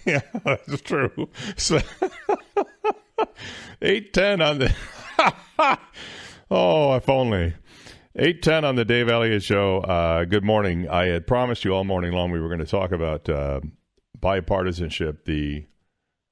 Yeah, that's true. So 8:10 on the oh, if only 8:10 on the Dave Elliott Show. Good morning. I had promised you all morning long we were going to talk about bipartisanship, the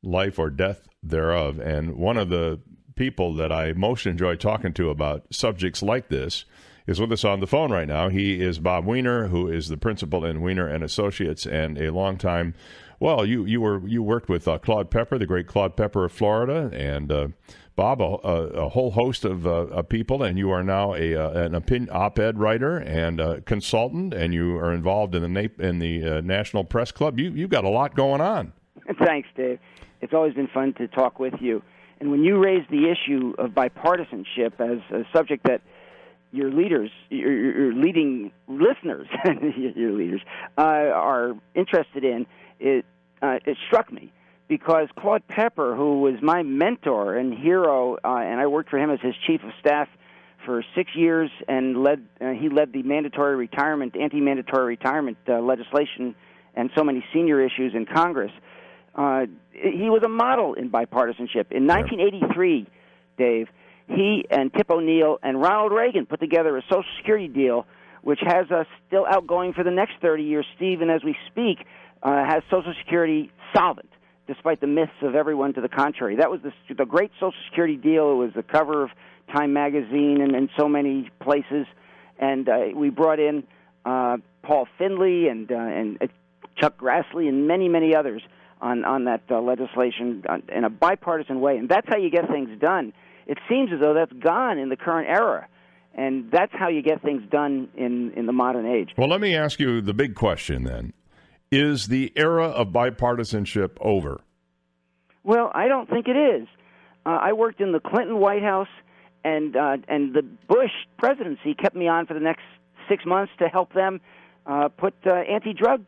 life or death thereof, and one of the people that I most enjoy talking to about subjects like this is with us on the phone right now. He is Bob Weiner, who is the principal in Weiner and Associates, and a longtime. Well, you worked with Claude Pepper, the great Claude Pepper of Florida, and Bob, a whole host of people, and you are now an op-ed writer and a consultant, and you are involved in the National Press Club. You've got a lot going on. Thanks, Dave. It's always been fun to talk with you. And when you raise the issue of bipartisanship as a subject that your leaders, your leading listeners, your leaders are interested in, it struck me because Claude Pepper, who was my mentor and hero, and I worked for him as his chief of staff for 6 years, and he led the anti-mandatory retirement legislation and so many senior issues in Congress. He was a model in bipartisanship. In 1983, Dave, he and Tip O'Neill and Ronald Reagan put together a Social Security deal, which has us still outgoing for the next 30 years. Steve, and as we speak, has Social Security solvent, despite the myths of everyone to the contrary. That was the great Social Security deal. It was the cover of Time magazine and so many places. And we brought in Paul Findley and Chuck Grassley and many, many others on that legislation in a bipartisan way. And that's how you get things done. It seems as though that's gone in the current era. And that's how you get things done in the modern age. Well, let me ask you the big question then. Is the era of bipartisanship over? Well, I don't think it is. I worked in the Clinton White House, and the Bush presidency kept me on for the next 6 months to help them put anti-drug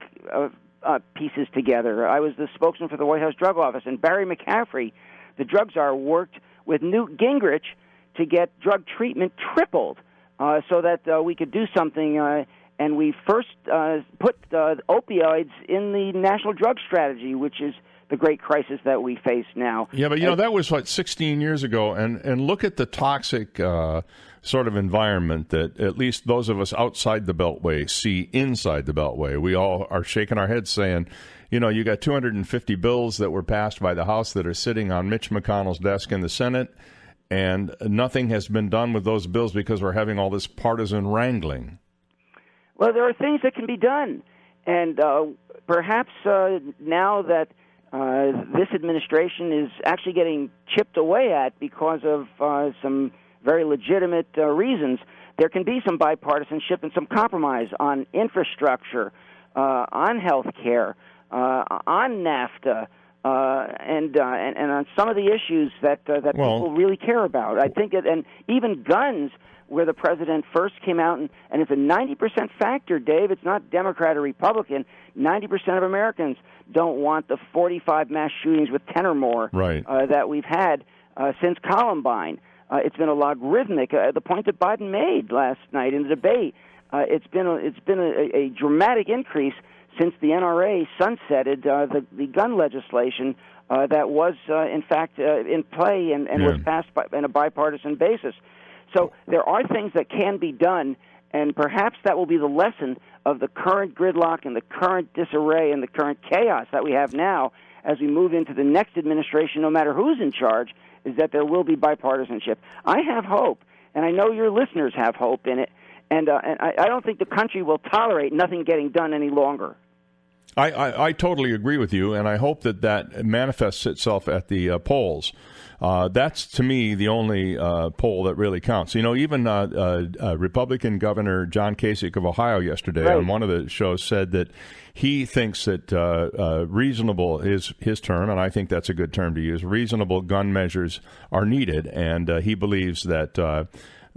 pieces together. I was the spokesman for the White House Drug Office, and Barry McCaffrey, the drug czar, worked with Newt Gingrich to get drug treatment tripled so that we could do something. And we first put opioids in the national drug strategy, which is the great crisis that we face now. Yeah, but that was 16 years ago, and look at the toxic sort of environment that at least those of us outside the Beltway see inside the Beltway. We all are shaking our heads saying, you got 250 bills that were passed by the House that are sitting on Mitch McConnell's desk in the Senate, and nothing has been done with those bills because we're having all this partisan wrangling. Well, there are things that can be done, and perhaps now that this administration is actually getting chipped away at because of some very legitimate reasons, there can be some bipartisanship and some compromise on infrastructure, on health care, on NAFTA, and on some of the issues that people really care about. I think and even guns, where the president first came out, and it's a 90% factor, Dave. It's not Democrat or Republican. 90% of Americans don't want the 45 mass shootings with 10 or more that we've had since Columbine. It's been a logarithmic. The point that Biden made last night in the debate, it's been a dramatic increase since the NRA sunsetted the gun legislation that was, in fact, in play and was passed in a bipartisan basis. So there are things that can be done, and perhaps that will be the lesson of the current gridlock and the current disarray and the current chaos that we have now as we move into the next administration, no matter who's in charge, is that there will be bipartisanship. I have hope, and I know your listeners have hope in it, and I don't think the country will tolerate nothing getting done any longer. I totally agree with you, and I hope that manifests itself at the polls. That's, to me, the only poll that really counts. Even Republican Governor John Kasich of Ohio yesterday on one of the shows said that he thinks that reasonable is his term, and I think that's a good term to use. Reasonable gun measures are needed, and he believes that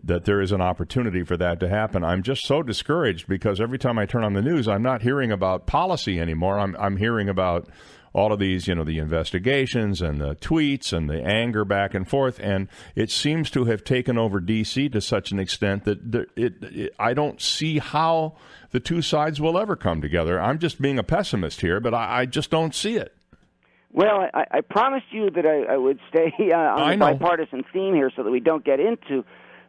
there is an opportunity for that to happen. I'm just so discouraged because every time I turn on the news, I'm not hearing about policy anymore. I'm hearing about all of these, the investigations and the tweets and the anger back and forth, and it seems to have taken over D.C. to such an extent that I don't see how the two sides will ever come together. I'm just being a pessimist here, but I just don't see it. Well, I promised you that I would stay on the bipartisan theme here so that we don't get into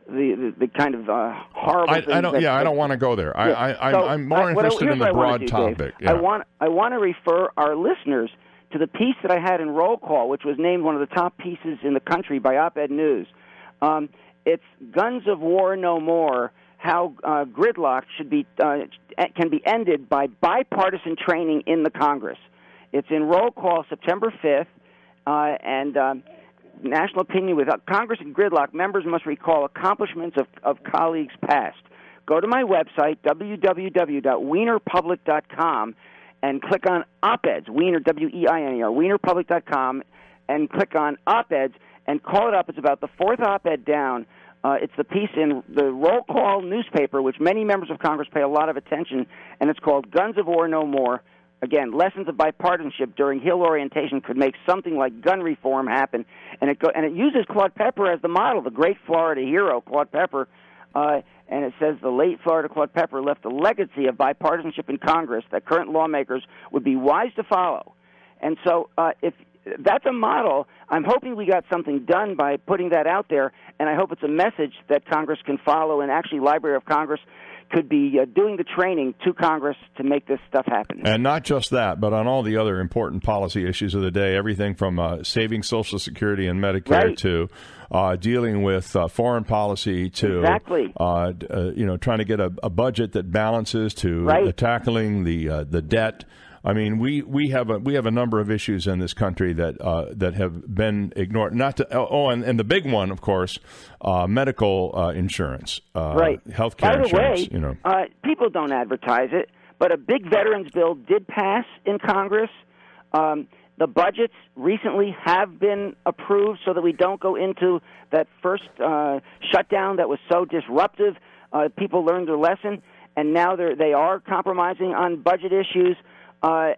the kind of horrible things. I don't want to go there. Yeah. I'm more interested in the broad topic. Yeah. I want to refer our listeners to the piece that I had in Roll Call, which was named one of the top pieces in the country by Op-Ed News. It's Guns of War No More, how gridlock can be ended by bipartisan training in the Congress. It's in Roll Call September 5th, and National Opinion with Congress and Gridlock, members must recall accomplishments of colleagues past. Go to my website, www.weinerpublic.com, and click on op-eds, Weiner, W-E-I-N-E-R, weinerpublic.com, and click on op-eds, and call it up. It's about the fourth op-ed down. It's the piece in the Roll Call newspaper, which many members of Congress pay a lot of attention, and it's called Guns of War No More. Again, lessons of bipartisanship during Hill orientation could make something like gun reform happen, and it uses Claude Pepper as the model, the great Florida hero, Claude Pepper, and it says the late Florida Claude Pepper left a legacy of bipartisanship in Congress that current lawmakers would be wise to follow. And so if that's a model, I'm hoping we got something done by putting that out there, and I hope it's a message that Congress can follow, and actually Library of Congress could be doing the training to Congress to make this stuff happen. And not just that, but on all the other important policy issues of the day, everything from saving Social Security and Medicare to dealing with foreign policy to trying to get a budget that balances to tackling the debt. I mean, we have a number of issues in this country that have been ignored. Not to and the big one, of course, medical insurance, health care insurance. By the way, people don't advertise it, but a big veterans bill did pass in Congress. The budgets recently have been approved so that we don't go into that first shutdown that was so disruptive. People learned their lesson, and now they are compromising on budget issues.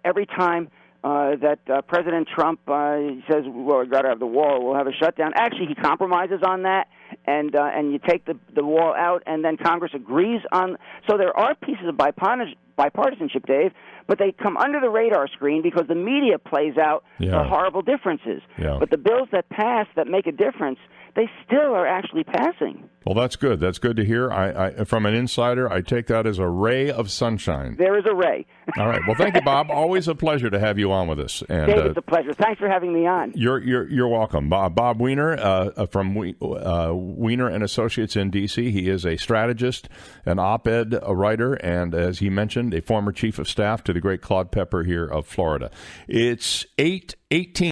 Every time that President Trump says, well, we've got to have the wall, we'll have a shutdown, actually he compromises on that, and you take the wall out, and then Congress agrees on. So there are pieces of bipartisanship, Dave, but they come under the radar screen because the media plays out the horrible differences. Yeah. But the bills that pass that make a difference, they still are actually passing. Well, that's good. That's good to hear. I from an insider, I take that as a ray of sunshine. There is a ray. All right. Well, thank you, Bob. Always a pleasure to have you on with us. And, Dave, it's a pleasure. Thanks for having me on. You're welcome. Bob Weiner from Weiner and Associates in D.C. He is a strategist, an op-ed writer, and as he mentioned, a former chief of staff to the great Claude Pepper here of Florida. It's 8:18.